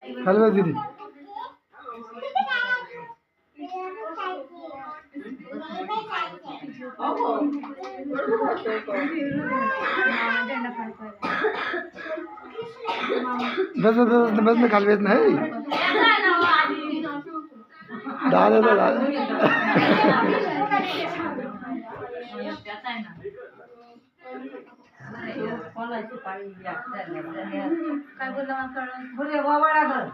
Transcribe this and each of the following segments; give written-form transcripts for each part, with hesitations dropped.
खाली बस दीदी. बस बस बस बस में खाली बस नहीं डाल दो डाल काय बोलला मला बोले वावळा घर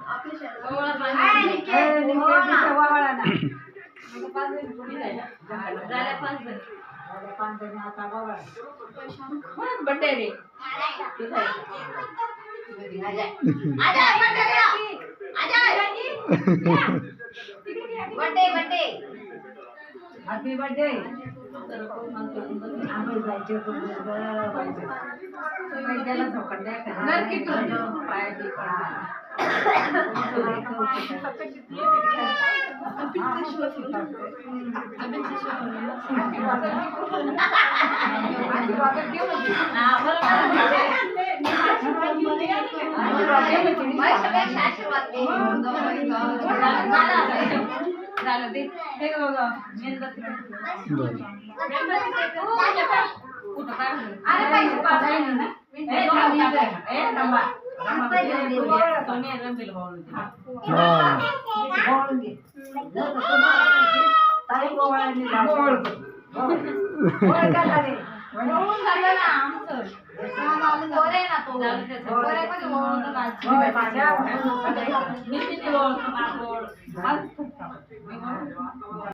वावळा ना पाच आता वावळा बड्डे रे बड्डे बड्डे हॅपी बर्थडे आम्ही जायचे त्याला झोकड झालं ते